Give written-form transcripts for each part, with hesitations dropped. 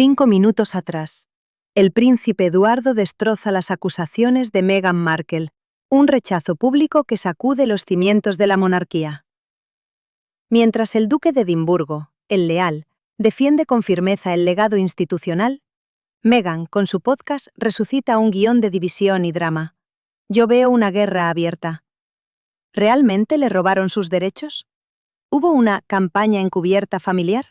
5 minutos atrás. El príncipe Eduardo destroza las acusaciones de Meghan Markle, un rechazo público que sacude los cimientos de la monarquía. Mientras el duque de Edimburgo, el leal, defiende con firmeza el legado institucional, Meghan, con su podcast, resucita un guión de división y drama. Yo veo una guerra abierta. ¿Realmente le robaron sus derechos? ¿Hubo una campaña encubierta familiar?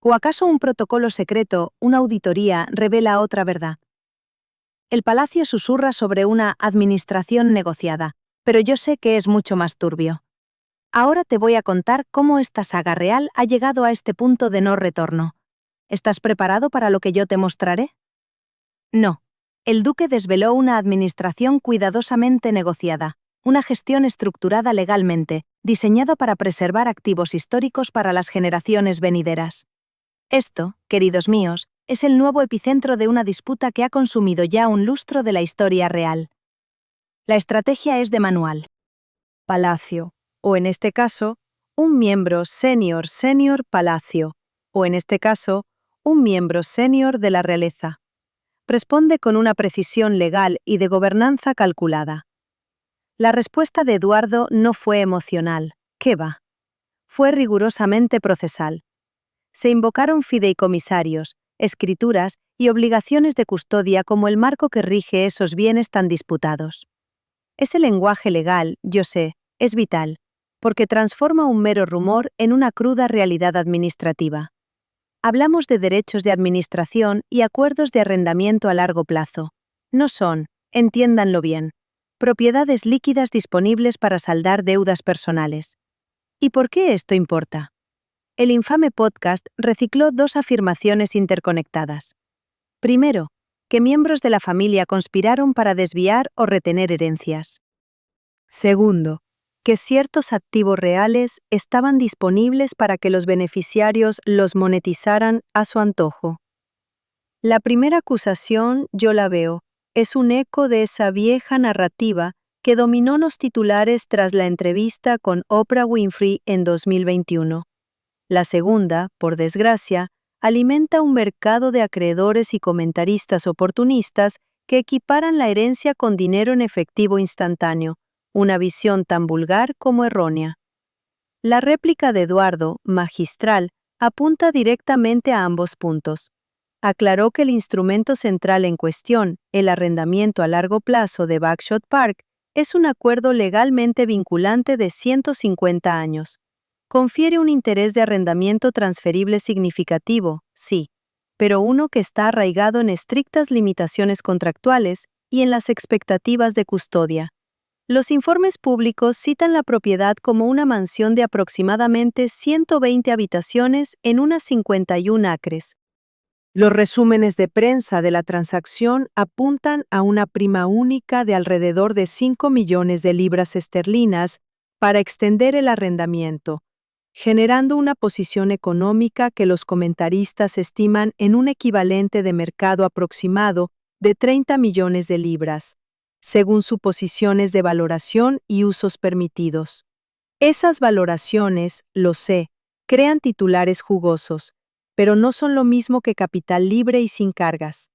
¿O acaso un protocolo secreto, una auditoría, revela otra verdad? El palacio susurra sobre una administración negociada, pero yo sé que es mucho más turbio. Ahora te voy a contar cómo esta saga real ha llegado a este punto de no retorno. ¿Estás preparado para lo que yo te mostraré? No. El duque desveló una administración cuidadosamente negociada, una gestión estructurada legalmente, diseñada para preservar activos históricos para las generaciones venideras. Esto, queridos míos, es el nuevo epicentro de una disputa que ha consumido ya un lustro de la historia real. La estrategia es de manual. Palacio, o en este caso, un miembro senior palacio, o en este caso, un miembro senior de la realeza. Responde con una precisión legal y de gobernanza calculada. La respuesta de Eduardo no fue emocional, ¿qué va? Fue rigurosamente procesal. Se invocaron fideicomisarios, escrituras y obligaciones de custodia como el marco que rige esos bienes tan disputados. Ese lenguaje legal, yo sé, es vital, porque transforma un mero rumor en una cruda realidad administrativa. Hablamos de derechos de administración y acuerdos de arrendamiento a largo plazo. No son, entiéndanlo bien, propiedades líquidas disponibles para saldar deudas personales. ¿Y por qué esto importa? El infame podcast recicló dos afirmaciones interconectadas. Primero, que miembros de la familia conspiraron para desviar o retener herencias. Segundo, que ciertos activos reales estaban disponibles para que los beneficiarios los monetizaran a su antojo. La primera acusación, yo la veo, es un eco de esa vieja narrativa que dominó los titulares tras la entrevista con Oprah Winfrey en 2021. La segunda, por desgracia, alimenta un mercado de acreedores y comentaristas oportunistas que equiparan la herencia con dinero en efectivo instantáneo, una visión tan vulgar como errónea. La réplica de Eduardo, magistral, apunta directamente a ambos puntos. Aclaró que el instrumento central en cuestión, el arrendamiento a largo plazo de Bagshot Park, es un acuerdo legalmente vinculante de 150 años. Confiere un interés de arrendamiento transferible significativo, sí, pero uno que está arraigado en estrictas limitaciones contractuales y en las expectativas de custodia. Los informes públicos citan la propiedad como una mansión de aproximadamente 120 habitaciones en unas 51 acres. Los resúmenes de prensa de la transacción apuntan a una prima única de alrededor de 5 millones de libras esterlinas para extender el arrendamiento, generando una posición económica que los comentaristas estiman en un equivalente de mercado aproximado de 30 millones de libras, según suposiciones de valoración y usos permitidos. Esas valoraciones, lo sé, crean titulares jugosos, pero no son lo mismo que capital libre y sin cargas.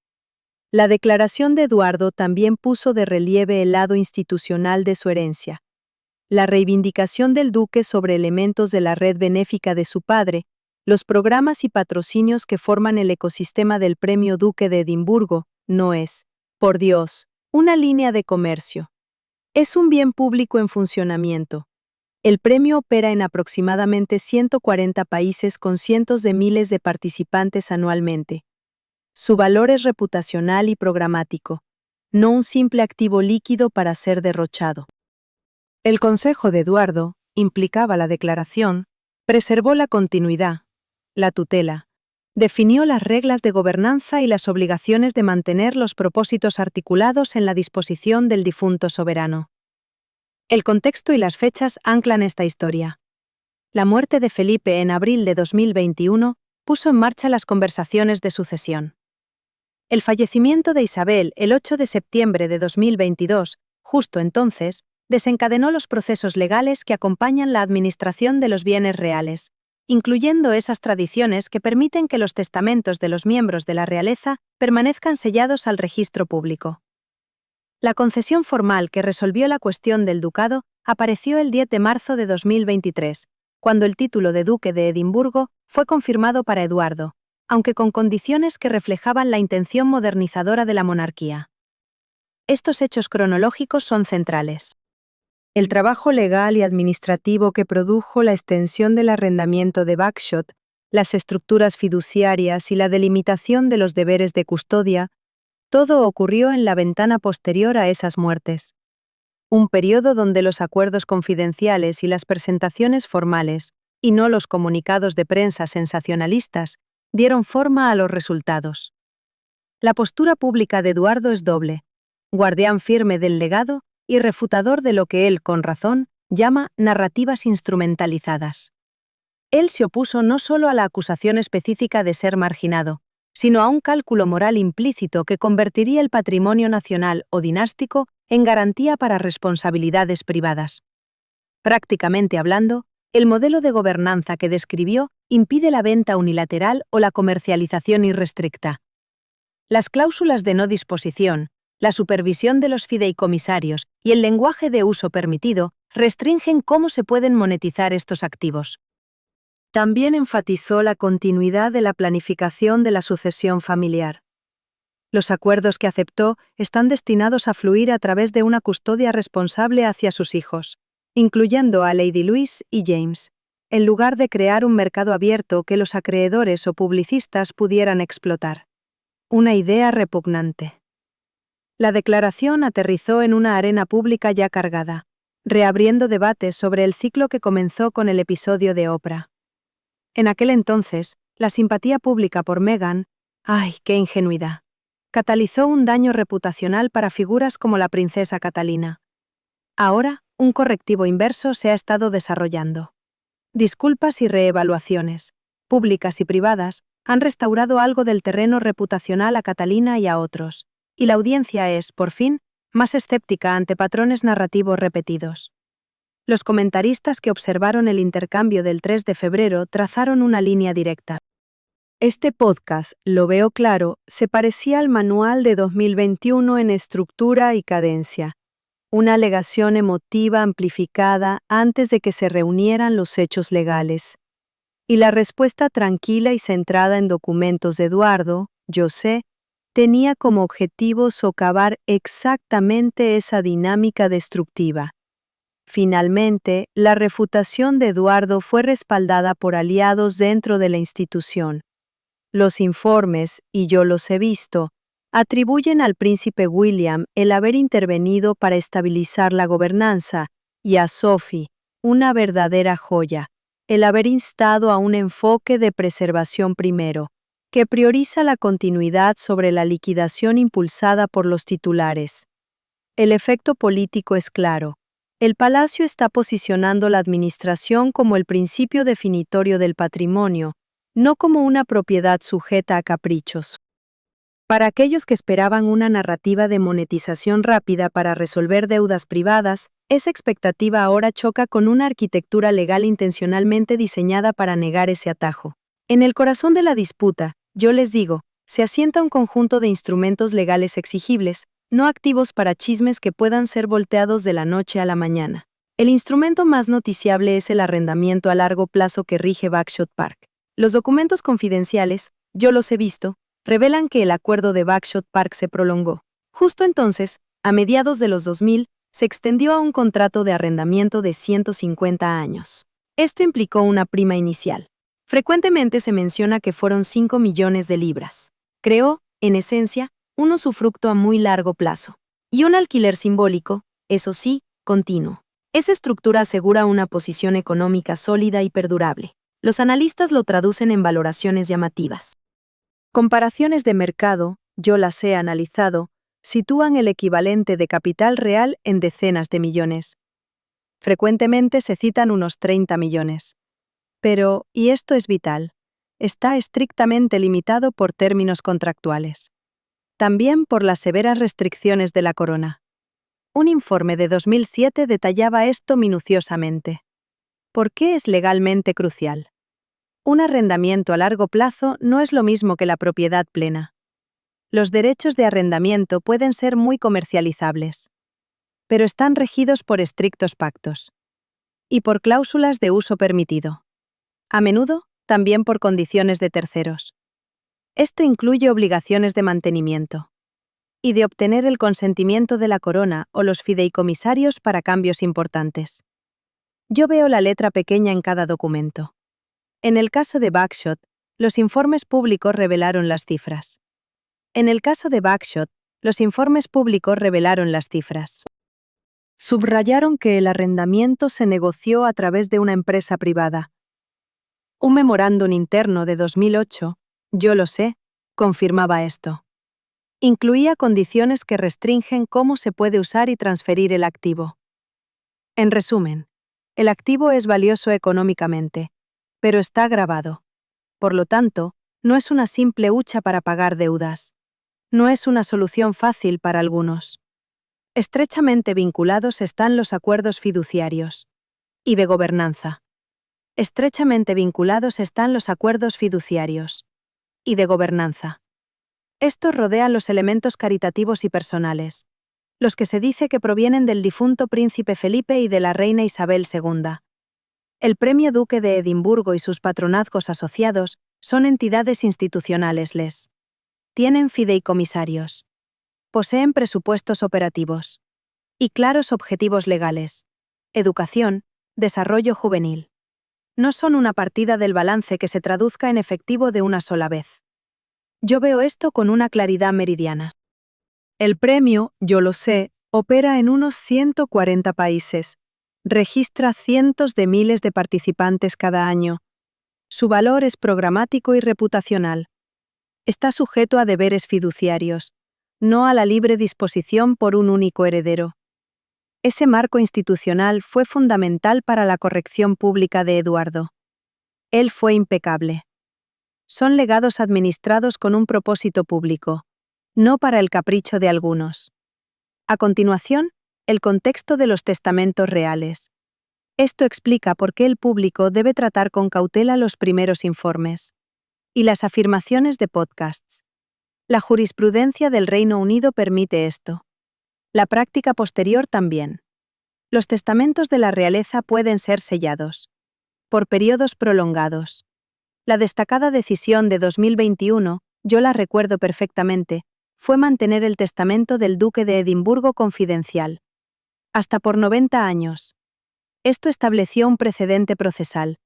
La declaración de Eduardo también puso de relieve el lado institucional de su herencia. La reivindicación del duque sobre elementos de la red benéfica de su padre, los programas y patrocinios que forman el ecosistema del Premio Duque de Edimburgo, no es, por Dios, una línea de comercio. Es un bien público en funcionamiento. El premio opera en aproximadamente 140 países con cientos de miles de participantes anualmente. Su valor es reputacional y programático, no un simple activo líquido para ser derrochado. El consejo de Eduardo, implicaba la declaración, preservó la continuidad, la tutela, definió las reglas de gobernanza y las obligaciones de mantener los propósitos articulados en la disposición del difunto soberano. El contexto y las fechas anclan esta historia. La muerte de Felipe en abril de 2021 puso en marcha las conversaciones de sucesión. El fallecimiento de Isabel el 8 de septiembre de 2022, justo entonces, desencadenó los procesos legales que acompañan la administración de los bienes reales. incluyendo esas tradiciones que permiten que los testamentos de los miembros de la realeza permanezcan sellados al registro público. La concesión formal que resolvió la cuestión del ducado apareció el 10 de marzo de 2023, cuando el título de duque de Edimburgo fue confirmado para Eduardo, aunque con condiciones que reflejaban la intención modernizadora de la monarquía. Estos hechos cronológicos son centrales. El trabajo legal y administrativo que produjo la extensión del arrendamiento de Bagshot, las estructuras fiduciarias y la delimitación de los deberes de custodia, todo ocurrió en la ventana posterior a esas muertes. Un periodo donde los acuerdos confidenciales y las presentaciones formales, y no los comunicados de prensa sensacionalistas, dieron forma a los resultados. La postura pública de Eduardo es doble: guardián firme del legado y refutador de lo que él, con razón, llama narrativas instrumentalizadas. Él se opuso no solo a la acusación específica de ser marginado, sino a un cálculo moral implícito que convertiría el patrimonio nacional o dinástico en garantía para responsabilidades privadas. Prácticamente hablando, el modelo de gobernanza que describió impide la venta unilateral o la comercialización irrestricta. Las cláusulas de no disposición, la supervisión de los fideicomisarios y el lenguaje de uso permitido restringen cómo se pueden monetizar estos activos. También enfatizó la continuidad de la planificación de la sucesión familiar. Los acuerdos que aceptó están destinados a fluir a través de una custodia responsable hacia sus hijos, incluyendo a Lady Louise y James, en lugar de crear un mercado abierto que los acreedores o publicistas pudieran explotar. Una idea repugnante. La declaración aterrizó en una arena pública ya cargada, reabriendo debates sobre el ciclo que comenzó con el episodio de Oprah. En aquel entonces, la simpatía pública por Meghan, ¡ay, qué ingenuidad!, catalizó un daño reputacional para figuras como la princesa Catalina. Ahora, un correctivo inverso se ha estado desarrollando. Disculpas y reevaluaciones, públicas y privadas, han restaurado algo del terreno reputacional a Catalina y a otros, y la audiencia es, por fin, más escéptica ante patrones narrativos repetidos. Los comentaristas que observaron el intercambio del 3 de febrero trazaron una línea directa. Este podcast, Lo Veo Claro, se parecía al manual de 2021 en estructura y cadencia, una alegación emotiva amplificada antes de que se reunieran los hechos legales. Y la respuesta tranquila y centrada en documentos de Eduardo, yo sé, tenía como objetivo socavar exactamente esa dinámica destructiva. Finalmente, la refutación de Eduardo fue respaldada por aliados dentro de la institución. Los informes, y yo los he visto, atribuyen al príncipe William el haber intervenido para estabilizar la gobernanza, y a Sophie, una verdadera joya, el haber instado a un enfoque de preservación primero, que prioriza la continuidad sobre la liquidación impulsada por los titulares. El efecto político es claro. El Palacio está posicionando la administración como el principio definitorio del patrimonio, no como una propiedad sujeta a caprichos. Para aquellos que esperaban una narrativa de monetización rápida para resolver deudas privadas, esa expectativa ahora choca con una arquitectura legal intencionalmente diseñada para negar ese atajo. En el corazón de la disputa, yo les digo, se asienta un conjunto de instrumentos legales exigibles, no activos para chismes que puedan ser volteados de la noche a la mañana. El instrumento más noticiable es el arrendamiento a largo plazo que rige Bagshot Park. Los documentos confidenciales, yo los he visto, revelan que el acuerdo de Bagshot Park se prolongó. Justo entonces, a mediados de los 2000, se extendió a un contrato de arrendamiento de 150 años. Esto implicó una prima inicial. Frecuentemente se menciona que fueron 5 millones de libras. Creó, en esencia, un usufructo a muy largo plazo. Y un alquiler simbólico, eso sí, continuo. Esa estructura asegura una posición económica sólida y perdurable. Los analistas lo traducen en valoraciones llamativas. Comparaciones de mercado, yo las he analizado, sitúan el equivalente de capital real en decenas de millones. Frecuentemente se citan unos 30 millones. Pero, y esto es vital, está estrictamente limitado por términos contractuales. También por las severas restricciones de la corona. Un informe de 2007 detallaba esto minuciosamente. ¿Por qué es legalmente crucial? Un arrendamiento a largo plazo no es lo mismo que la propiedad plena. Los derechos de arrendamiento pueden ser muy comercializables, pero están regidos por estrictos pactos y por cláusulas de uso permitido. A menudo, también por condiciones de terceros. Esto incluye obligaciones de mantenimiento y de obtener el consentimiento de la corona o los fideicomisarios para cambios importantes. Yo veo la letra pequeña en cada documento. En el caso de Buckshot, los informes públicos revelaron las cifras. Subrayaron que el arrendamiento se negoció a través de una empresa privada. Un memorándum interno de 2008, yo lo sé, confirmaba esto. Incluía condiciones que restringen cómo se puede usar y transferir el activo. En resumen, el activo es valioso económicamente, pero está gravado. Por lo tanto, no es una simple hucha para pagar deudas. No es una solución fácil para algunos. Estrechamente vinculados están los acuerdos fiduciarios y de gobernanza. Estrechamente vinculados están los acuerdos fiduciarios y de gobernanza. Estos rodean los elementos caritativos y personales, los que se dice que provienen del difunto príncipe Felipe y de la reina Isabel II. El Premio Duque de Edimburgo y sus patronazgos asociados son entidades institucionales. Tienen fideicomisarios. Poseen presupuestos operativos y claros objetivos legales. Educación, desarrollo juvenil. No son una partida del balance que se traduzca en efectivo de una sola vez. Yo veo esto con una claridad meridiana. El premio, yo lo sé, opera en unos 140 países. Registra cientos de miles de participantes cada año. Su valor es programático y reputacional. Está sujeto a deberes fiduciarios, no a la libre disposición por un único heredero. Ese marco institucional fue fundamental para la corrección pública de Eduardo. Él fue impecable. Son legados administrados con un propósito público, no para el capricho de algunos. A continuación, el contexto de los testamentos reales. Esto explica por qué el público debe tratar con cautela los primeros informes y las afirmaciones de podcasts. La jurisprudencia del Reino Unido permite esto. La práctica posterior también. Los testamentos de la realeza pueden ser sellados por periodos prolongados. La destacada decisión de 2021, yo la recuerdo perfectamente, fue mantener el testamento del Duque de Edimburgo confidencial, hasta por 90 años. Esto estableció un precedente procesal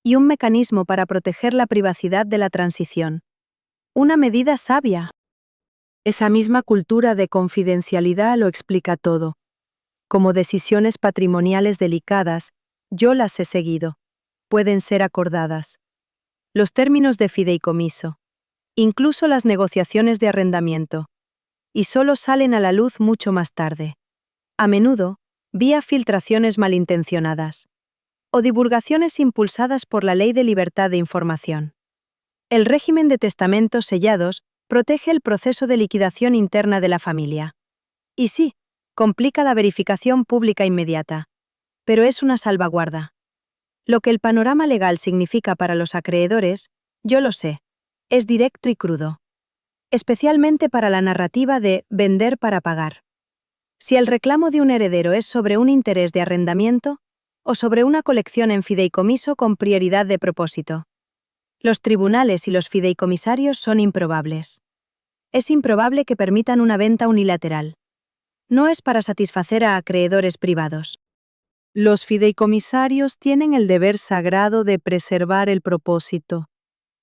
y un mecanismo para proteger la privacidad de la transición. Una medida sabia. Esa misma cultura de confidencialidad lo explica todo. Como decisiones patrimoniales delicadas, yo las he seguido. Pueden ser acordadas. Los términos de fideicomiso, incluso las negociaciones de arrendamiento, y solo salen a la luz mucho más tarde. A menudo, vía filtraciones malintencionadas o divulgaciones impulsadas por la Ley de Libertad de Información. El régimen de testamentos sellados protege el proceso de liquidación interna de la familia. Y sí, complica la verificación pública inmediata, pero es una salvaguarda. Lo que el panorama legal significa para los acreedores, yo lo sé, es directo y crudo. Especialmente para la narrativa de vender para pagar. Si el reclamo de un heredero es sobre un interés de arrendamiento o sobre una colección en fideicomiso con prioridad de propósito. Los tribunales y los fideicomisarios son improbables. Es improbable que permitan una venta unilateral. No es para satisfacer a acreedores privados. Los fideicomisarios tienen el deber sagrado de preservar el propósito.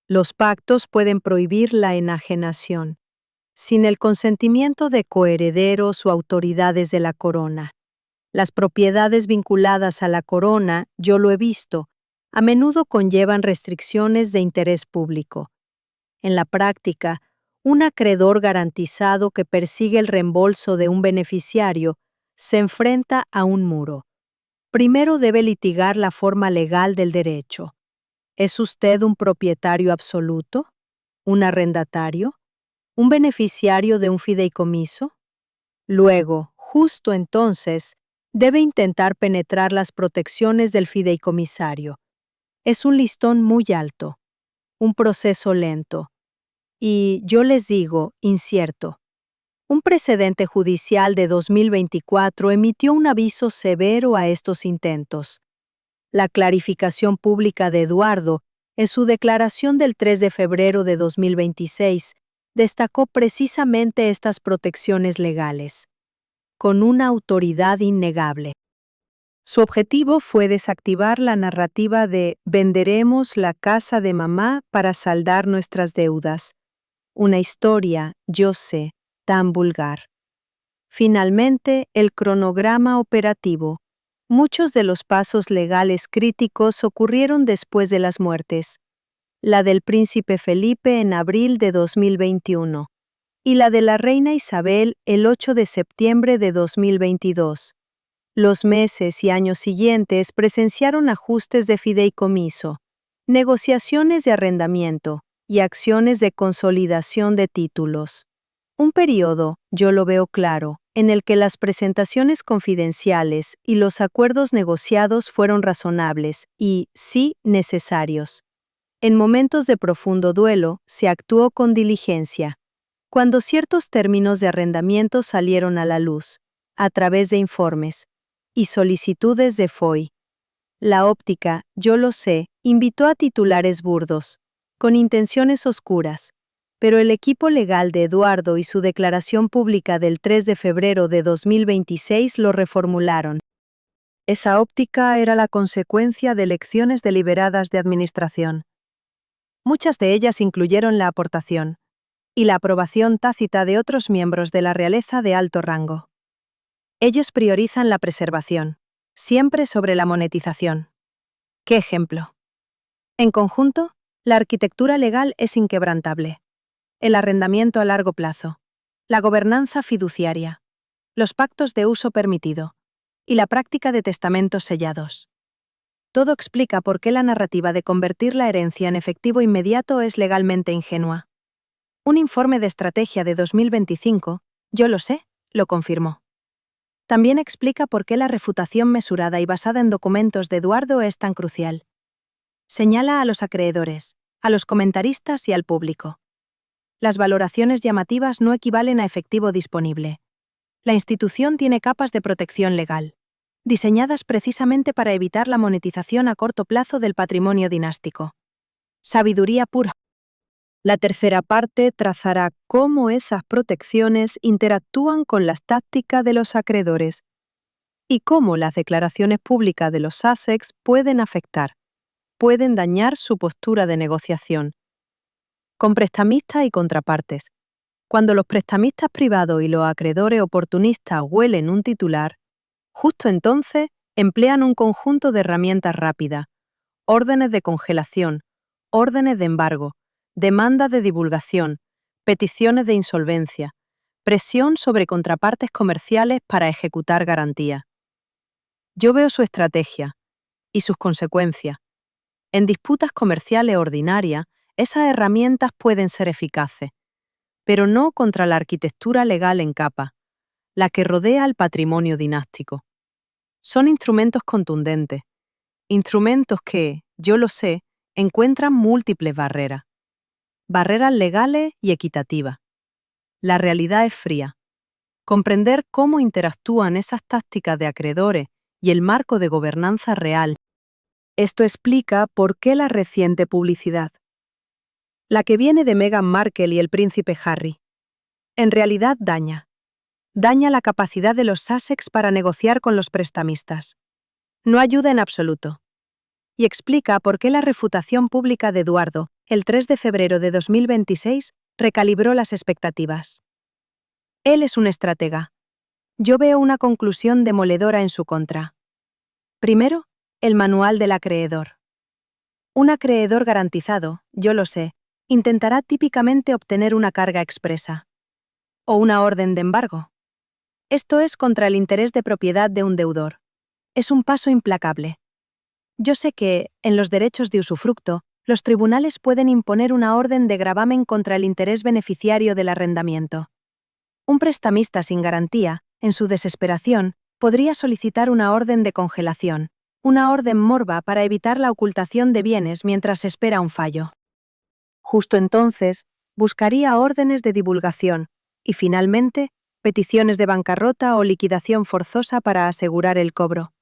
Los pactos pueden prohibir la enajenación, sin el consentimiento de coherederos o autoridades de la corona. Las propiedades vinculadas a la corona, yo lo he visto, a menudo conllevan restricciones de interés público. En la práctica, un acreedor garantizado que persigue el reembolso de un beneficiario se enfrenta a un muro. Primero debe litigar la forma legal del derecho. ¿Es usted un propietario absoluto? ¿Un arrendatario? ¿Un beneficiario de un fideicomiso? Luego, justo entonces, debe intentar penetrar las protecciones del fideicomisario. Es un listón muy alto, un proceso lento y, yo les digo, incierto. Un precedente judicial de 2024 emitió un aviso severo a estos intentos. La clarificación pública de Eduardo, en su declaración del 3 de febrero de 2026, destacó precisamente estas protecciones legales, con una autoridad innegable. Su objetivo fue desactivar la narrativa de venderemos la casa de mamá para saldar nuestras deudas. Una historia, yo sé, tan vulgar. Finalmente, el cronograma operativo. Muchos de los pasos legales críticos ocurrieron después de las muertes. La del príncipe Felipe en abril de 2021 y la de la reina Isabel el 8 de septiembre de 2022. Los meses y años siguientes presenciaron ajustes de fideicomiso, negociaciones de arrendamiento y acciones de consolidación de títulos. Un periodo, yo lo veo claro, en el que las presentaciones confidenciales y los acuerdos negociados fueron razonables y, sí, necesarios. En momentos de profundo duelo, se actuó con diligencia. Cuando ciertos términos de arrendamiento salieron a la luz, a través de informes y solicitudes de FOI. La óptica, yo lo sé, invitó a titulares burdos, con intenciones oscuras, pero el equipo legal de Eduardo y su declaración pública del 3 de febrero de 2026 lo reformularon. Esa óptica era la consecuencia de elecciones deliberadas de administración. Muchas de ellas incluyeron la aportación y la aprobación tácita de otros miembros de la realeza de alto rango. Ellos priorizan la preservación, siempre sobre la monetización. ¿Qué ejemplo? En conjunto, la arquitectura legal es inquebrantable. El arrendamiento a largo plazo, la gobernanza fiduciaria, los pactos de uso permitido y la práctica de testamentos sellados. Todo explica por qué la narrativa de convertir la herencia en efectivo inmediato es legalmente ingenua. Un informe de estrategia de 2025, yo lo sé, lo confirmó. También explica por qué la refutación mesurada y basada en documentos de Eduardo es tan crucial. Señala a los acreedores, a los comentaristas y al público. Las valoraciones llamativas no equivalen a efectivo disponible. La institución tiene capas de protección legal, diseñadas precisamente para evitar la monetización a corto plazo del patrimonio dinástico. Sabiduría pura. La tercera parte trazará cómo esas protecciones interactúan con las tácticas de los acreedores y cómo las declaraciones públicas de los Sussex pueden dañar su postura de negociación. Con prestamistas y contrapartes. Cuando los prestamistas privados y los acreedores oportunistas huelen un titular, justo entonces emplean un conjunto de herramientas rápidas, órdenes de congelación, órdenes de embargo, demandas de divulgación, peticiones de insolvencia, presión sobre contrapartes comerciales para ejecutar garantías. Yo veo su estrategia y sus consecuencias. En disputas comerciales ordinarias, esas herramientas pueden ser eficaces, pero no contra la arquitectura legal en capa, la que rodea al patrimonio dinástico. Son instrumentos contundentes, instrumentos que, yo lo sé, encuentran múltiples barreras. Barreras legales y equitativas. La realidad es fría. Comprender cómo interactúan esas tácticas de acreedores y el marco de gobernanza real. Esto explica por qué la reciente publicidad, la que viene de Meghan Markle y el príncipe Harry, en realidad daña la capacidad de los Sussex para negociar con los prestamistas. No ayuda en absoluto. Y explica por qué la refutación pública de Eduardo, el 3 de febrero de 2026, recalibró las expectativas. Él es un estratega. Yo veo una conclusión demoledora en su contra. Primero, el manual del acreedor. Un acreedor garantizado, yo lo sé, intentará típicamente obtener una carga expresa o una orden de embargo. Esto es contra el interés de propiedad de un deudor. Es un paso implacable. Yo sé que, en los derechos de usufructo, los tribunales pueden imponer una orden de gravamen contra el interés beneficiario del arrendamiento. Un prestamista sin garantía, en su desesperación, podría solicitar una orden de congelación, una orden morba para evitar la ocultación de bienes mientras se espera un fallo. Justo entonces, buscaría órdenes de divulgación y, finalmente, peticiones de bancarrota o liquidación forzosa para asegurar el cobro.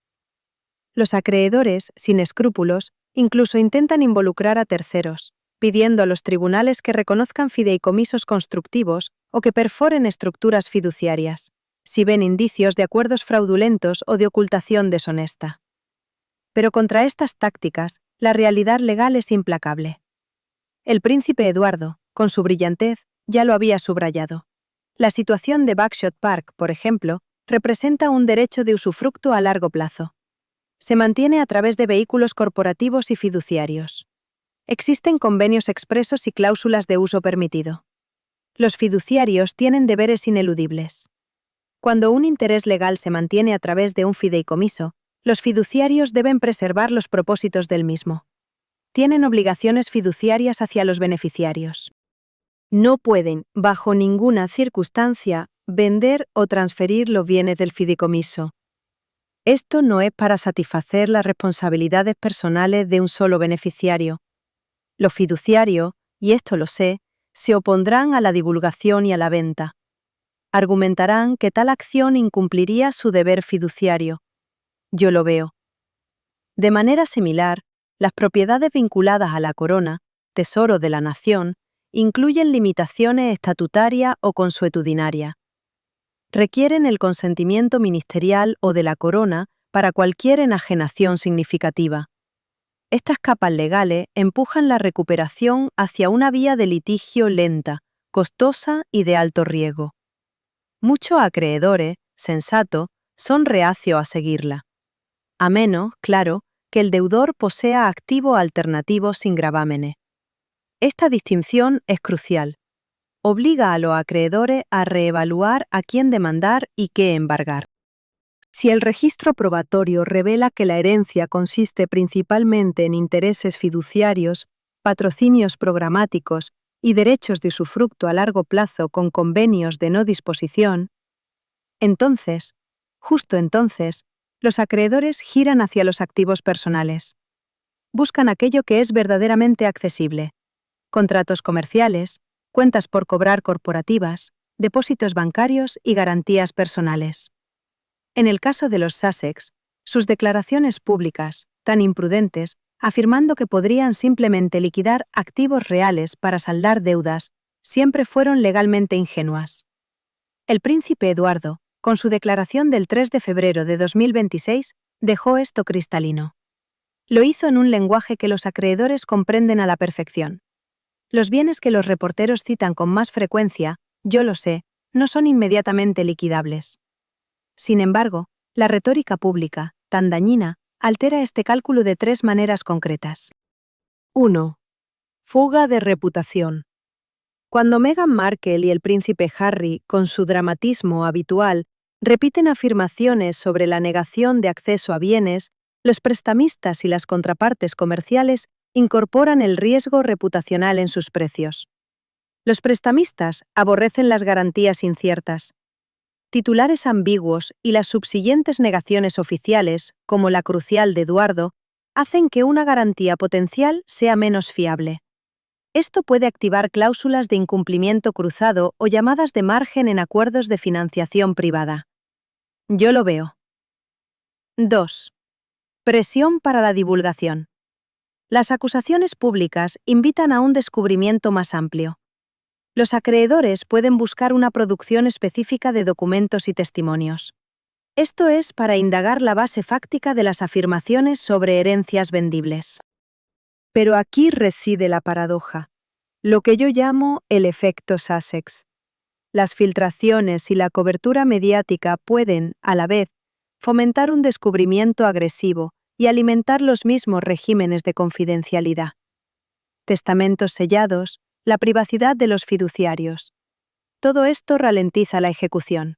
Los acreedores, sin escrúpulos, incluso intentan involucrar a terceros, pidiendo a los tribunales que reconozcan fideicomisos constructivos o que perforen estructuras fiduciarias, si ven indicios de acuerdos fraudulentos o de ocultación deshonesta. Pero contra estas tácticas, la realidad legal es implacable. El príncipe Eduardo, con su brillantez, ya lo había subrayado. La situación de Bagshot Park, por ejemplo, representa un derecho de usufructo a largo plazo. Se mantiene a través de vehículos corporativos y fiduciarios. Existen convenios expresos y cláusulas de uso permitido. Los fiduciarios tienen deberes ineludibles. Cuando un interés legal se mantiene a través de un fideicomiso, los fiduciarios deben preservar los propósitos del mismo. Tienen obligaciones fiduciarias hacia los beneficiarios. No pueden, bajo ninguna circunstancia, vender o transferir los bienes del fideicomiso. Esto no es para satisfacer las responsabilidades personales de un solo beneficiario. Los fiduciarios, y esto lo sé, se opondrán a la divulgación y a la venta. Argumentarán que tal acción incumpliría su deber fiduciario. Yo lo veo. De manera similar, las propiedades vinculadas a la corona, tesoro de la nación, incluyen limitaciones estatutarias o consuetudinarias. Requieren el consentimiento ministerial o de la corona para cualquier enajenación significativa. Estas capas legales empujan la recuperación hacia una vía de litigio lenta, costosa y de alto riesgo. Muchos acreedores, sensatos, son reacios a seguirla. A menos, claro, que el deudor posea activos alternativos sin gravámenes. Esta distinción es crucial. Obliga a los acreedores a reevaluar a quién demandar y qué embargar. Si el registro probatorio revela que la herencia consiste principalmente en intereses fiduciarios, patrocinios programáticos y derechos de usufructo a largo plazo con convenios de no disposición, entonces, justo entonces, los acreedores giran hacia los activos personales. Buscan aquello que es verdaderamente accesible: contratos comerciales, cuentas por cobrar corporativas, depósitos bancarios y garantías personales. En el caso de los Sussex, sus declaraciones públicas, tan imprudentes, afirmando que podrían simplemente liquidar activos reales para saldar deudas, siempre fueron legalmente ingenuas. El príncipe Eduardo, con su declaración del 3 de febrero de 2026, dejó esto cristalino. Lo hizo en un lenguaje que los acreedores comprenden a la perfección. Los bienes que los reporteros citan con más frecuencia, yo lo sé, no son inmediatamente liquidables. Sin embargo, la retórica pública, tan dañina, altera este cálculo de tres maneras concretas. 1. Fuga de reputación. Cuando Meghan Markle y el príncipe Harry, con su dramatismo habitual, repiten afirmaciones sobre la negación de acceso a bienes, los prestamistas y las contrapartes comerciales incorporan el riesgo reputacional en sus precios. Los prestamistas aborrecen las garantías inciertas. Titulares ambiguos y las subsiguientes negaciones oficiales, como la crucial de Eduardo, hacen que una garantía potencial sea menos fiable. Esto puede activar cláusulas de incumplimiento cruzado o llamadas de margen en acuerdos de financiación privada. Yo lo veo. 2. Presión para la divulgación. Las acusaciones públicas invitan a un descubrimiento más amplio. Los acreedores pueden buscar una producción específica de documentos y testimonios. Esto es para indagar la base fáctica de las afirmaciones sobre herencias vendibles. Pero aquí reside la paradoja, lo que yo llamo el efecto Sussex. Las filtraciones y la cobertura mediática pueden, a la vez, fomentar un descubrimiento agresivo y alimentar los mismos regímenes de confidencialidad. Testamentos sellados, la privacidad de los fiduciarios. Todo esto ralentiza la ejecución.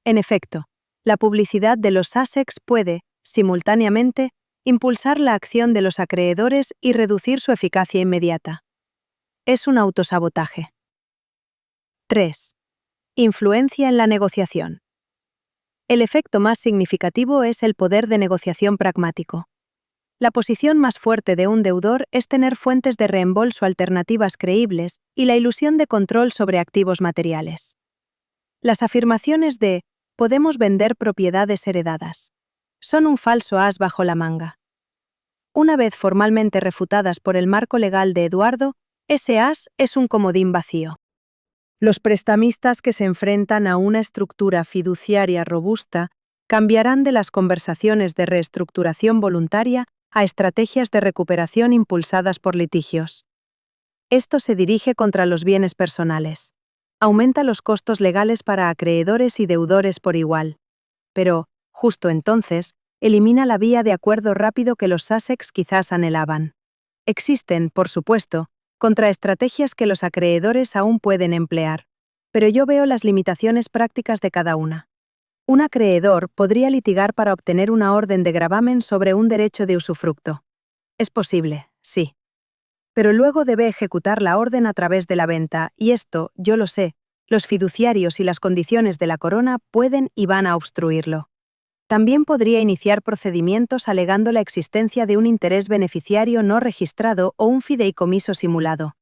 En efecto, la publicidad de los Sussex puede, simultáneamente, impulsar la acción de los acreedores y reducir su eficacia inmediata. Es un autosabotaje. 3. Influencia en la negociación. El efecto más significativo es el poder de negociación pragmático. La posición más fuerte de un deudor es tener fuentes de reembolso alternativas creíbles y la ilusión de control sobre activos materiales. Las afirmaciones de «podemos vender propiedades heredadas» son un falso as bajo la manga. Una vez formalmente refutadas por el marco legal de Eduardo, ese as es un comodín vacío. Los prestamistas que se enfrentan a una estructura fiduciaria robusta cambiarán de las conversaciones de reestructuración voluntaria a estrategias de recuperación impulsadas por litigios. Esto se dirige contra los bienes personales. Aumenta los costos legales para acreedores y deudores por igual. Pero, justo entonces, elimina la vía de acuerdo rápido que los Sussex quizás anhelaban. Existen, por supuesto, contraestrategias que los acreedores aún pueden emplear, pero yo veo las limitaciones prácticas de cada una. Un acreedor podría litigar para obtener una orden de gravamen sobre un derecho de usufructo. Es posible, sí. Pero luego debe ejecutar la orden a través de la venta, y esto, yo lo sé, los fiduciarios y las condiciones de la corona pueden y van a obstruirlo. También podría iniciar procedimientos alegando la existencia de un interés beneficiario no registrado o un fideicomiso simulado.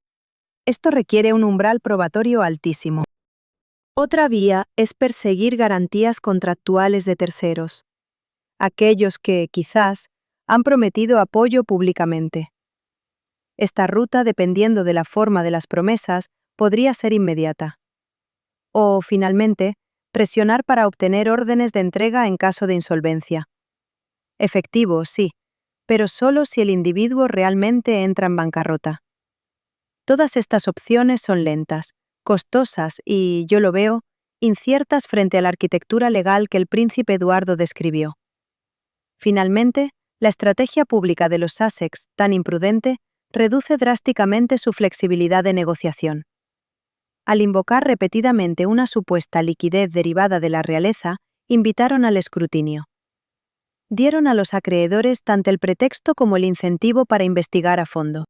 Esto requiere un umbral probatorio altísimo. Otra vía es perseguir garantías contractuales de terceros, aquellos que, quizás, han prometido apoyo públicamente. Esta ruta, dependiendo de la forma de las promesas, podría ser inmediata. O, finalmente, presionar para obtener órdenes de entrega en caso de insolvencia. Efectivo, sí, pero solo si el individuo realmente entra en bancarrota. Todas estas opciones son lentas, costosas y, yo lo veo, inciertas frente a la arquitectura legal que el príncipe Eduardo describió. Finalmente, la estrategia pública de los Sussex, tan imprudente, reduce drásticamente su flexibilidad de negociación. Al invocar repetidamente una supuesta liquidez derivada de la realeza, invitaron al escrutinio. Dieron a los acreedores tanto el pretexto como el incentivo para investigar a fondo.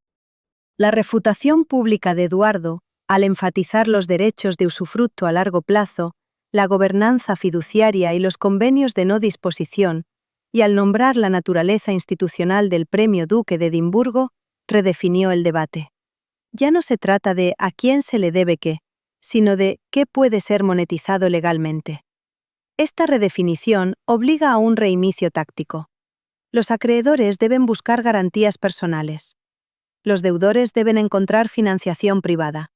La refutación pública de Eduardo, al enfatizar los derechos de usufructo a largo plazo, la gobernanza fiduciaria y los convenios de no disposición, y al nombrar la naturaleza institucional del Premio Duque de Edimburgo, redefinió el debate. Ya no se trata de a quién se le debe qué, sino de qué puede ser monetizado legalmente. Esta redefinición obliga a un reinicio táctico. Los acreedores deben buscar garantías personales. Los deudores deben encontrar financiación privada.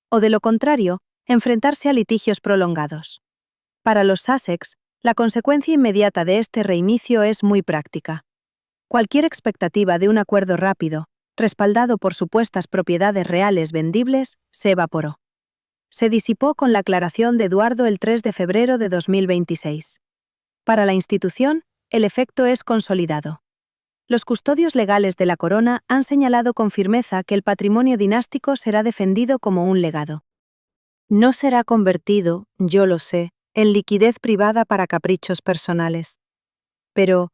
O de lo contrario, enfrentarse a litigios prolongados. Para los Sussex, la consecuencia inmediata de este reinicio es muy práctica. Cualquier expectativa de un acuerdo rápido, respaldado por supuestas propiedades reales vendibles, se evaporó. Se disipó con la aclaración de Eduardo el 3 de febrero de 2026. Para la institución, el efecto es consolidado. Los custodios legales de la corona han señalado con firmeza que el patrimonio dinástico será defendido como un legado. No será convertido, yo lo sé, en liquidez privada para caprichos personales. Pero,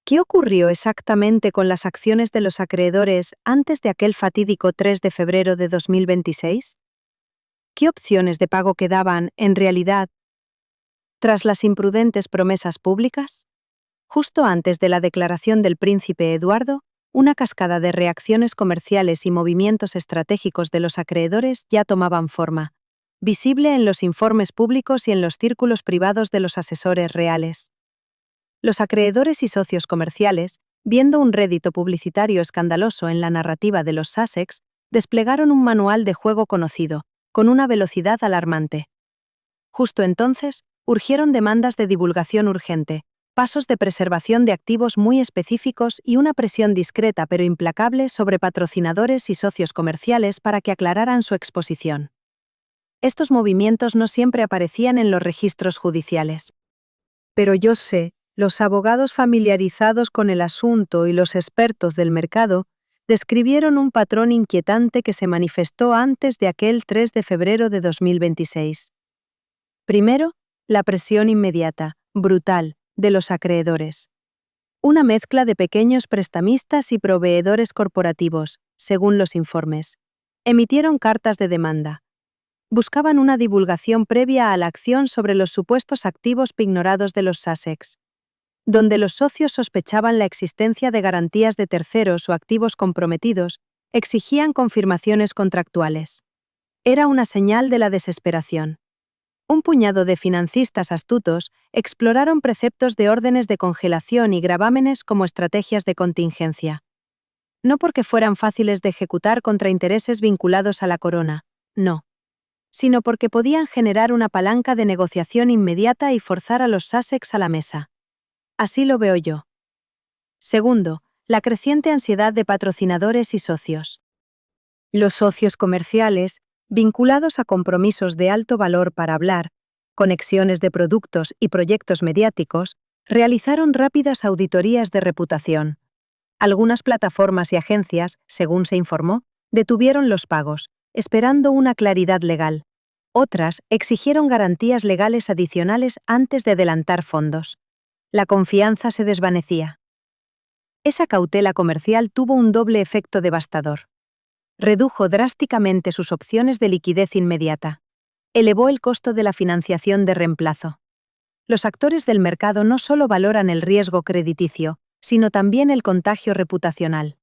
¿qué ocurrió exactamente con las acciones de los acreedores antes de aquel fatídico 3 de febrero de 2026? ¿Qué opciones de pago quedaban, en realidad, tras las imprudentes promesas públicas? Justo antes de la declaración del príncipe Eduardo, una cascada de reacciones comerciales y movimientos estratégicos de los acreedores ya tomaban forma, visible en los informes públicos y en los círculos privados de los asesores reales. Los acreedores y socios comerciales, viendo un rédito publicitario escandaloso en la narrativa de los Sussex, desplegaron un manual de juego conocido, con una velocidad alarmante. Justo entonces, urgieron demandas de divulgación urgente, pasos de preservación de activos muy específicos y una presión discreta pero implacable sobre patrocinadores y socios comerciales para que aclararan su exposición. Estos movimientos no siempre aparecían en los registros judiciales. Pero yo sé, los abogados familiarizados con el asunto y los expertos del mercado describieron un patrón inquietante que se manifestó antes de aquel 3 de febrero de 2026. Primero, la presión inmediata, brutal, de los acreedores. Una mezcla de pequeños prestamistas y proveedores corporativos, según los informes. Emitieron cartas de demanda. Buscaban una divulgación previa a la acción sobre los supuestos activos pignorados de los Sussex, donde los socios sospechaban la existencia de garantías de terceros o activos comprometidos, exigían confirmaciones contractuales. Era una señal de la desesperación. Un puñado de financistas astutos exploraron preceptos de órdenes de congelación y gravámenes como estrategias de contingencia. No porque fueran fáciles de ejecutar contra intereses vinculados a la corona, no, sino porque podían generar una palanca de negociación inmediata y forzar a los Sussex a la mesa. Así lo veo yo. Segundo, la creciente ansiedad de patrocinadores y socios. Los socios comerciales, vinculados a compromisos de alto valor para hablar, conexiones de productos y proyectos mediáticos, realizaron rápidas auditorías de reputación. Algunas plataformas y agencias, según se informó, detuvieron los pagos, esperando una claridad legal. Otras exigieron garantías legales adicionales antes de adelantar fondos. La confianza se desvanecía. Esa cautela comercial tuvo un doble efecto devastador. Redujo drásticamente sus opciones de liquidez inmediata. Elevó el costo de la financiación de reemplazo. Los actores del mercado no solo valoran el riesgo crediticio, sino también el contagio reputacional.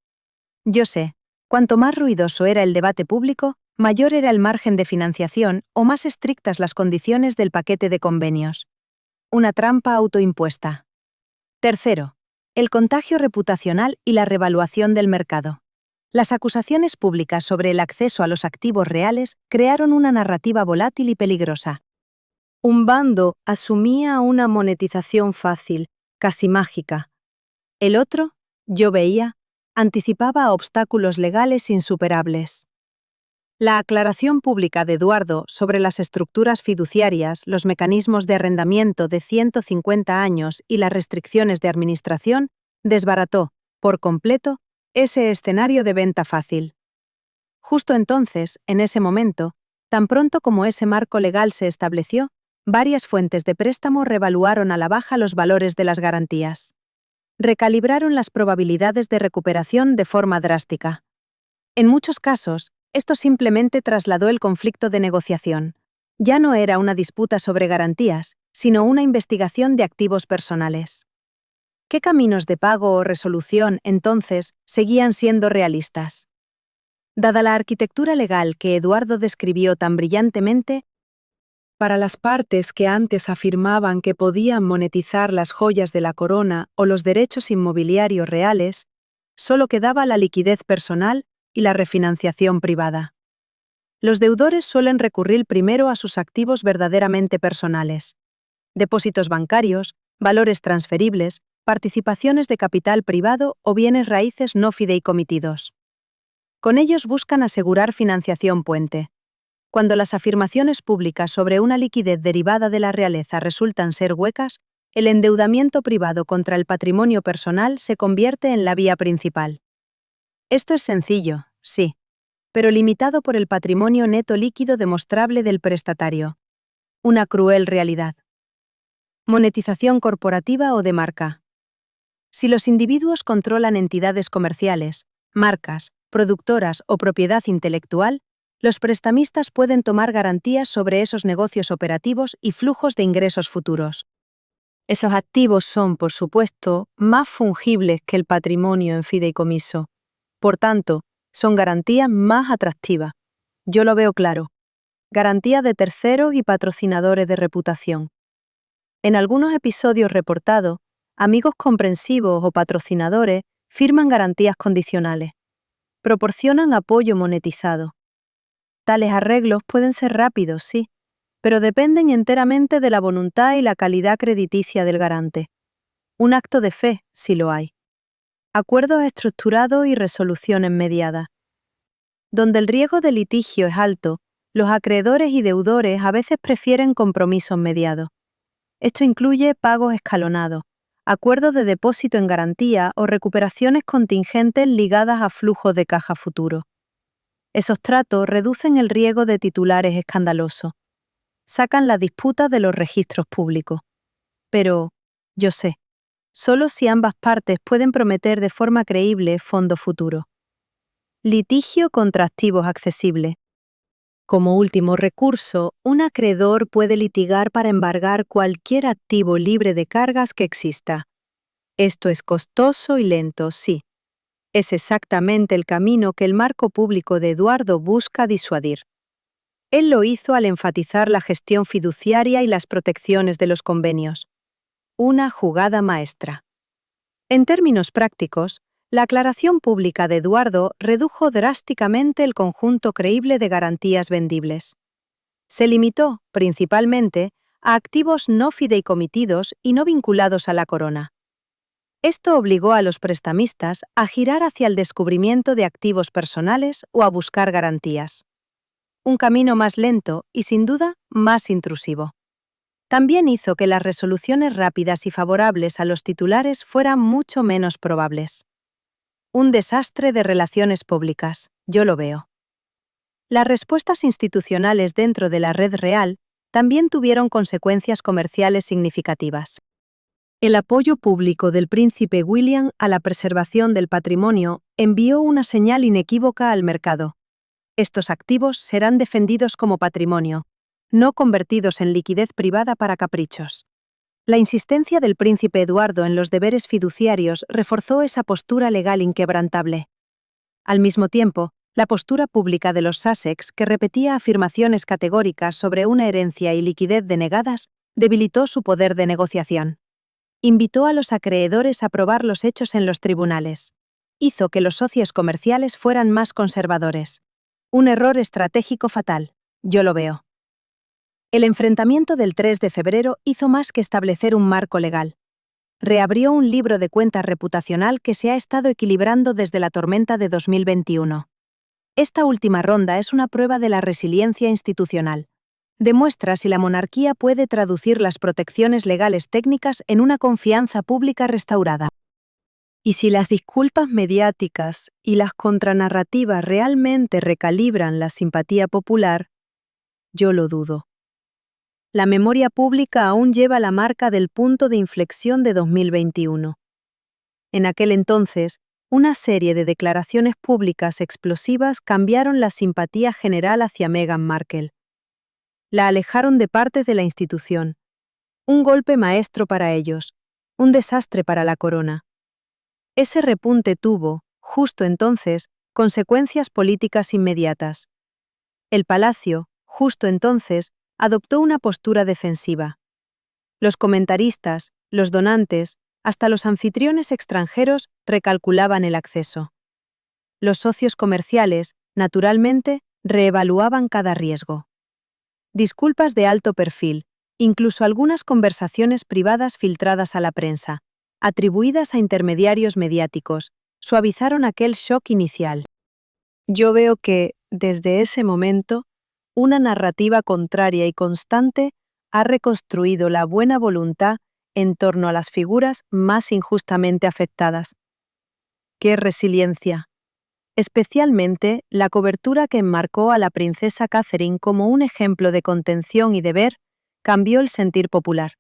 Yo sé, cuanto más ruidoso era el debate público, mayor era el margen de financiación o más estrictas las condiciones del paquete de convenios. Una trampa autoimpuesta. Tercero, el contagio reputacional y la revaluación del mercado. Las acusaciones públicas sobre el acceso a los activos reales crearon una narrativa volátil y peligrosa. Un bando asumía una monetización fácil, casi mágica. El otro, yo veía, anticipaba obstáculos legales insuperables. La aclaración pública de Eduardo sobre las estructuras fiduciarias, los mecanismos de arrendamiento de 150 años y las restricciones de administración desbarató, por completo, ese escenario de venta fácil. Justo entonces, en ese momento, tan pronto como ese marco legal se estableció, varias fuentes de préstamo revaluaron a la baja los valores de las garantías. Recalibraron las probabilidades de recuperación de forma drástica. En muchos casos, esto simplemente trasladó el conflicto de negociación. Ya no era una disputa sobre garantías, sino una investigación de activos personales. ¿Qué caminos de pago o resolución, entonces, seguían siendo realistas? Dada la arquitectura legal que Eduardo describió tan brillantemente, para las partes que antes afirmaban que podían monetizar las joyas de la corona o los derechos inmobiliarios reales, solo quedaba la liquidez personal y la refinanciación privada. Los deudores suelen recurrir primero a sus activos verdaderamente personales: depósitos bancarios, valores transferibles, participaciones de capital privado o bienes raíces no fideicomitidos. Con ellos buscan asegurar financiación puente. Cuando las afirmaciones públicas sobre una liquidez derivada de la realeza resultan ser huecas, el endeudamiento privado contra el patrimonio personal se convierte en la vía principal. Esto es sencillo, sí, pero limitado por el patrimonio neto líquido demostrable del prestatario. Una cruel realidad. Monetización corporativa o de marca. Si los individuos controlan entidades comerciales, marcas, productoras o propiedad intelectual, los prestamistas pueden tomar garantías sobre esos negocios operativos y flujos de ingresos futuros. Esos activos son, por supuesto, más fungibles que el patrimonio en fideicomiso. Por tanto, son garantías más atractivas. Yo lo veo claro. Garantía de terceros y patrocinadores de reputación. En algunos episodios reportados, amigos comprensivos o patrocinadores firman garantías condicionales. Proporcionan apoyo monetizado. Tales arreglos pueden ser rápidos, sí, pero dependen enteramente de la voluntad y la calidad crediticia del garante. Un acto de fe, si lo hay. Acuerdos estructurados y resoluciones mediadas. Donde el riesgo de litigio es alto, los acreedores y deudores a veces prefieren compromisos mediados. Esto incluye pagos escalonados, acuerdos de depósito en garantía o recuperaciones contingentes ligadas a flujos de caja futuro. Esos tratos reducen el riesgo de titulares escandalosos. Sacan la disputa de los registros públicos. Pero, yo sé, solo si ambas partes pueden prometer de forma creíble fondo futuro. Litigio contra activos accesibles. Como último recurso, un acreedor puede litigar para embargar cualquier activo libre de cargas que exista. Esto es costoso y lento, sí. Es exactamente el camino que el marco público de Eduardo busca disuadir. Él lo hizo al enfatizar la gestión fiduciaria y las protecciones de los convenios. Una jugada maestra. En términos prácticos, la aclaración pública de Eduardo redujo drásticamente el conjunto creíble de garantías vendibles. Se limitó, principalmente, a activos no fideicomitidos y no vinculados a la corona. Esto obligó a los prestamistas a girar hacia el descubrimiento de activos personales o a buscar garantías. Un camino más lento y, sin duda, más intrusivo. También hizo que las resoluciones rápidas y favorables a los titulares fueran mucho menos probables. Un desastre de relaciones públicas, yo lo veo. Las respuestas institucionales dentro de la red real también tuvieron consecuencias comerciales significativas. El apoyo público del príncipe William a la preservación del patrimonio envió una señal inequívoca al mercado. Estos activos serán defendidos como patrimonio, no convertidos en liquidez privada para caprichos. La insistencia del príncipe Eduardo en los deberes fiduciarios reforzó esa postura legal inquebrantable. Al mismo tiempo, la postura pública de los Sussex, que repetía afirmaciones categóricas sobre una herencia y liquidez denegadas, debilitó su poder de negociación. Invitó a los acreedores a probar los hechos en los tribunales. Hizo que los socios comerciales fueran más conservadores. Un error estratégico fatal, yo lo veo. El enfrentamiento del 3 de febrero hizo más que establecer un marco legal. Reabrió un libro de cuentas reputacional que se ha estado equilibrando desde la tormenta de 2021. Esta última ronda es una prueba de la resiliencia institucional. Demuestra si la monarquía puede traducir las protecciones legales técnicas en una confianza pública restaurada. Y si las disculpas mediáticas y las contranarrativas realmente recalibran la simpatía popular, yo lo dudo. La memoria pública aún lleva la marca del punto de inflexión de 2021. En aquel entonces, una serie de declaraciones públicas explosivas cambiaron la simpatía general hacia Meghan Markle. La alejaron de parte de la institución. Un golpe maestro para ellos, un desastre para la corona. Ese repunte tuvo, justo entonces, consecuencias políticas inmediatas. El palacio, justo entonces, adoptó una postura defensiva. Los comentaristas, los donantes, hasta los anfitriones extranjeros recalculaban el acceso. Los socios comerciales, naturalmente, reevaluaban cada riesgo. Disculpas de alto perfil, incluso algunas conversaciones privadas filtradas a la prensa, atribuidas a intermediarios mediáticos, suavizaron aquel shock inicial. Yo veo que, desde ese momento, una narrativa contraria y constante ha reconstruido la buena voluntad en torno a las figuras más injustamente afectadas. ¡Qué resiliencia! Especialmente la cobertura que enmarcó a la princesa Catherine como un ejemplo de contención y deber cambió el sentir popular.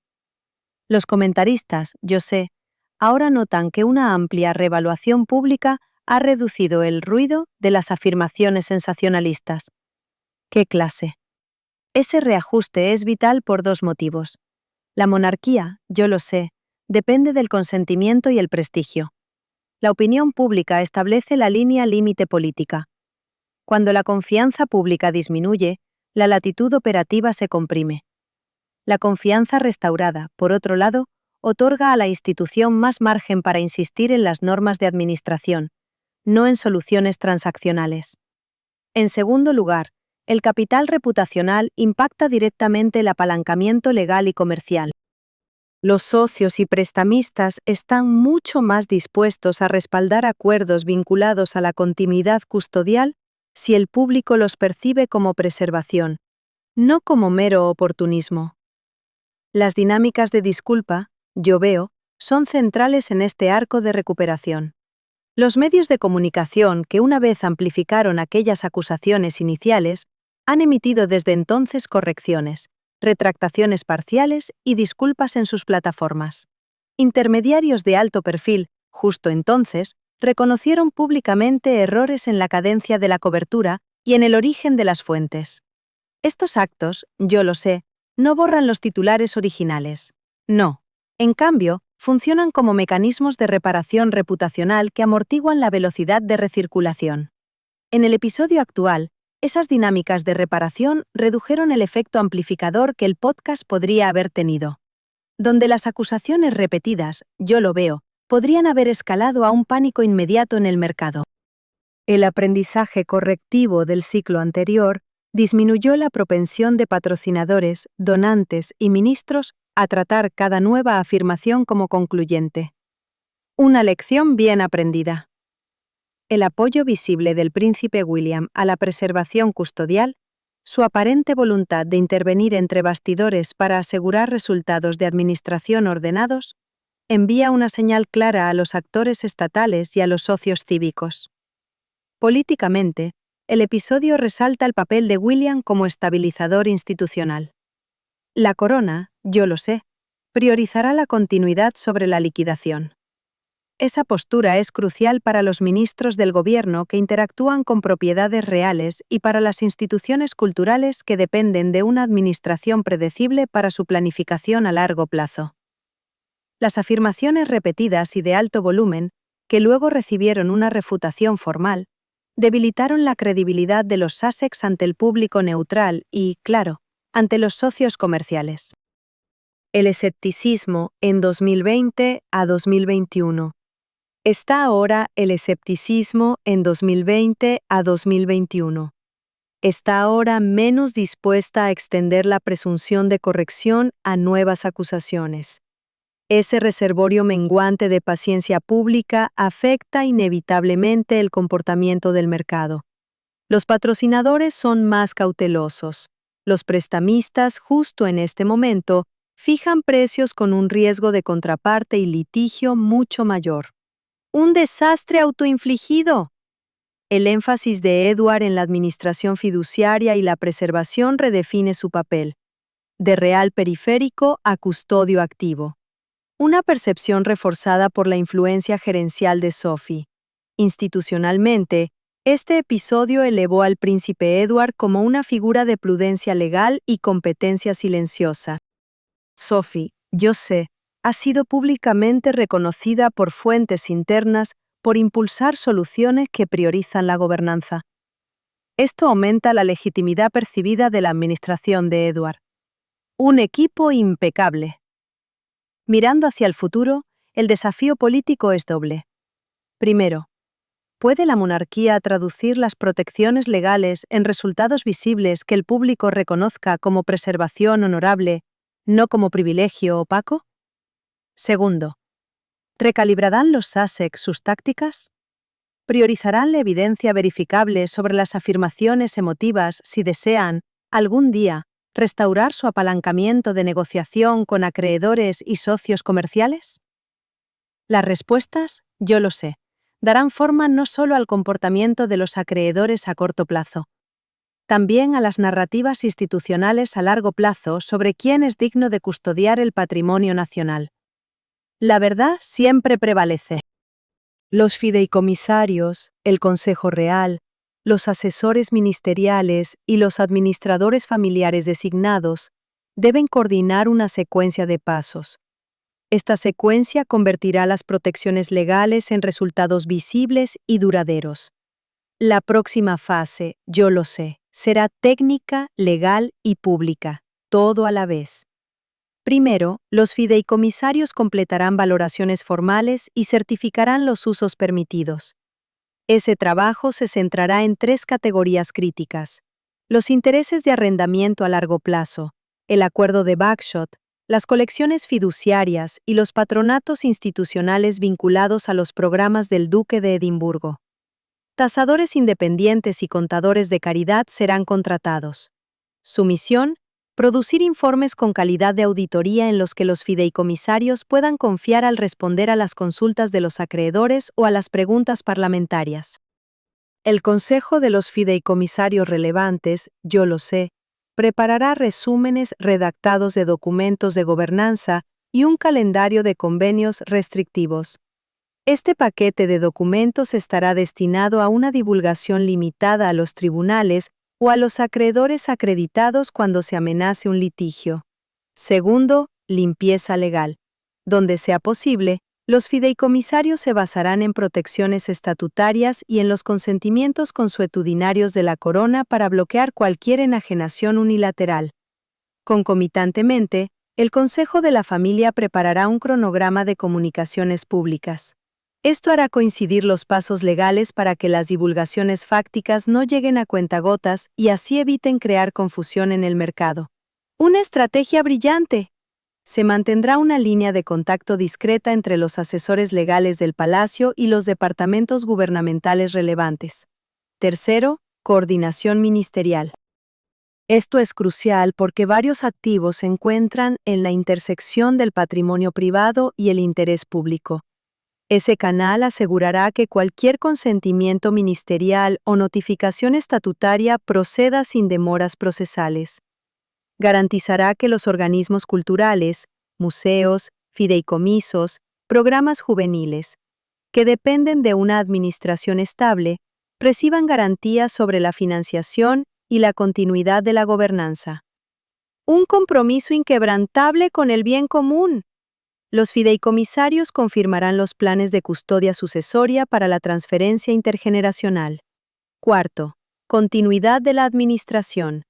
Los comentaristas, yo sé, ahora notan que una amplia reevaluación pública ha reducido el ruido de las afirmaciones sensacionalistas. ¡Qué clase! Ese reajuste es vital por dos motivos. La monarquía, yo lo sé, depende del consentimiento y el prestigio. La opinión pública establece la línea límite política. Cuando la confianza pública disminuye, la latitud operativa se comprime. La confianza restaurada, por otro lado, otorga a la institución más margen para insistir en las normas de administración, no en soluciones transaccionales. En segundo lugar, el capital reputacional impacta directamente el apalancamiento legal y comercial. Los socios y prestamistas están mucho más dispuestos a respaldar acuerdos vinculados a la continuidad custodial si el público los percibe como preservación, no como mero oportunismo. Las dinámicas de disculpa, yo veo, son centrales en este arco de recuperación. Los medios de comunicación que una vez amplificaron aquellas acusaciones iniciales han emitido desde entonces correcciones, retractaciones parciales y disculpas en sus plataformas. Intermediarios de alto perfil, justo entonces, reconocieron públicamente errores en la cadencia de la cobertura y en el origen de las fuentes. Estos actos, yo lo sé, no borran los titulares originales. No. En cambio, funcionan como mecanismos de reparación reputacional que amortiguan la velocidad de recirculación. En el episodio actual, esas dinámicas de reparación redujeron el efecto amplificador que el podcast podría haber tenido. Donde las acusaciones repetidas, yo lo veo, podrían haber escalado a un pánico inmediato en el mercado. El aprendizaje correctivo del ciclo anterior disminuyó la propensión de patrocinadores, donantes y ministros a tratar cada nueva afirmación como concluyente. Una lección bien aprendida. El apoyo visible del príncipe William a la preservación custodial, su aparente voluntad de intervenir entre bastidores para asegurar resultados de administración ordenados, envía una señal clara a los actores estatales y a los socios cívicos. Políticamente, el episodio resalta el papel de William como estabilizador institucional. La corona, yo lo sé, priorizará la continuidad sobre la liquidación. Esa postura es crucial para los ministros del gobierno que interactúan con propiedades reales y para las instituciones culturales que dependen de una administración predecible para su planificación a largo plazo. Las afirmaciones repetidas y de alto volumen, que luego recibieron una refutación formal, debilitaron la credibilidad de los Sussex ante el público neutral y, claro, ante los socios comerciales. El escepticismo en 2020 a 2021. Está ahora el escepticismo en 2020 a 2021. Está ahora menos dispuesta a extender la presunción de corrección a nuevas acusaciones. Ese reservorio menguante de paciencia pública afecta inevitablemente el comportamiento del mercado. Los patrocinadores son más cautelosos. Los prestamistas, justo en este momento, fijan precios con un riesgo de contraparte y litigio mucho mayor. ¡Un desastre autoinfligido! El énfasis de Edward en la administración fiduciaria y la preservación redefine su papel, de real periférico a custodio activo. Una percepción reforzada por la influencia gerencial de Sophie. Institucionalmente, este episodio elevó al príncipe Edward como una figura de prudencia legal y competencia silenciosa. Sophie, yo sé, ha sido públicamente reconocida por fuentes internas por impulsar soluciones que priorizan la gobernanza. Esto aumenta la legitimidad percibida de la administración de Edward. Un equipo impecable. Mirando hacia el futuro, el desafío político es doble. Primero, ¿puede la monarquía traducir las protecciones legales en resultados visibles que el público reconozca como preservación honorable, no como privilegio opaco? Segundo, ¿recalibrarán los Sussex sus tácticas? ¿Priorizarán la evidencia verificable sobre las afirmaciones emotivas si desean, algún día, restaurar su apalancamiento de negociación con acreedores y socios comerciales? Las respuestas, yo lo sé, darán forma no solo al comportamiento de los acreedores a corto plazo, también a las narrativas institucionales a largo plazo sobre quién es digno de custodiar el patrimonio nacional. La verdad siempre prevalece. Los fideicomisarios, el Consejo Real, los asesores ministeriales y los administradores familiares designados deben coordinar una secuencia de pasos. Esta secuencia convertirá las protecciones legales en resultados visibles y duraderos. La próxima fase, yo lo sé, será técnica, legal y pública, todo a la vez. Primero, los fideicomisarios completarán valoraciones formales y certificarán los usos permitidos. Ese trabajo se centrará en 3 categorías críticas: los intereses de arrendamiento a largo plazo, el acuerdo de backshot, las colecciones fiduciarias y los patronatos institucionales vinculados a los programas del Duque de Edimburgo. Tasadores independientes y contadores de caridad serán contratados. Su misión: producir informes con calidad de auditoría en los que los fideicomisarios puedan confiar al responder a las consultas de los acreedores o a las preguntas parlamentarias. El Consejo de los Fideicomisarios Relevantes, yo lo sé, preparará resúmenes redactados de documentos de gobernanza y un calendario de convenios restrictivos. Este paquete de documentos estará destinado a una divulgación limitada a los tribunales o a los acreedores acreditados cuando se amenace un litigio. Segundo, limpieza legal. Donde sea posible, los fideicomisarios se basarán en protecciones estatutarias y en los consentimientos consuetudinarios de la Corona para bloquear cualquier enajenación unilateral. Concomitantemente, el Consejo de la Familia preparará un cronograma de comunicaciones públicas. Esto hará coincidir los pasos legales para que las divulgaciones fácticas no lleguen a cuentagotas y así eviten crear confusión en el mercado. ¡Una estrategia brillante! Se mantendrá una línea de contacto discreta entre los asesores legales del Palacio y los departamentos gubernamentales relevantes. Tercero, coordinación ministerial. Esto es crucial porque varios activos se encuentran en la intersección del patrimonio privado y el interés público. Ese canal asegurará que cualquier consentimiento ministerial o notificación estatutaria proceda sin demoras procesales. Garantizará que los organismos culturales, museos, fideicomisos, programas juveniles, que dependen de una administración estable, reciban garantías sobre la financiación y la continuidad de la gobernanza. Un compromiso inquebrantable con el bien común. Los fideicomisarios confirmarán los planes de custodia sucesoria para la transferencia intergeneracional. Cuarto, continuidad de la administración.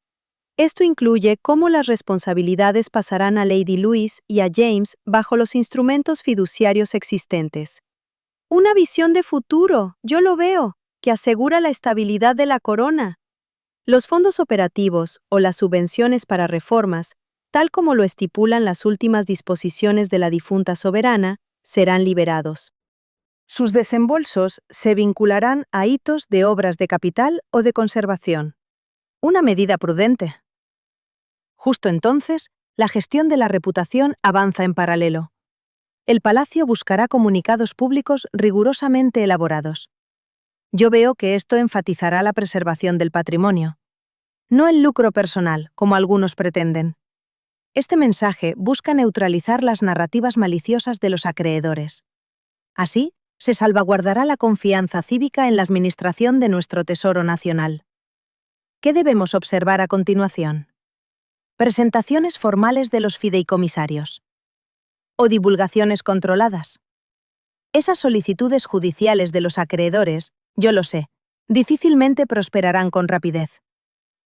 Esto incluye cómo las responsabilidades pasarán a Lady Louise y a James bajo los instrumentos fiduciarios existentes. Una visión de futuro, yo lo veo, que asegura la estabilidad de la corona. Los fondos operativos o las subvenciones para reformas, tal como lo estipulan las últimas disposiciones de la difunta soberana, serán liberados. Sus desembolsos se vincularán a hitos de obras de capital o de conservación. Una medida prudente. Justo entonces, la gestión de la reputación avanza en paralelo. El Palacio buscará comunicados públicos rigurosamente elaborados. Yo veo que esto enfatizará la preservación del patrimonio, no el lucro personal, como algunos pretenden. Este mensaje busca neutralizar las narrativas maliciosas de los acreedores. Así, se salvaguardará la confianza cívica en la administración de nuestro Tesoro Nacional. ¿Qué debemos observar a continuación? Presentaciones formales de los fideicomisarios. O divulgaciones controladas. Esas solicitudes judiciales de los acreedores, yo lo sé, difícilmente prosperarán con rapidez.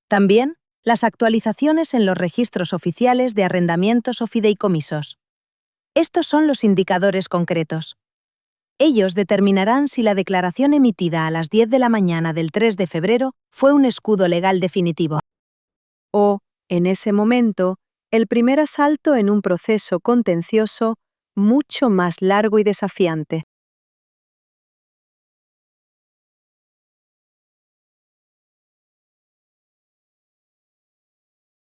También las actualizaciones en los registros oficiales de arrendamientos o fideicomisos. Estos son los indicadores concretos. Ellos determinarán si la declaración emitida a las 10 de la mañana del 3 de febrero fue un escudo legal definitivo. O, en ese momento, el primer asalto en un proceso contencioso mucho más largo y desafiante.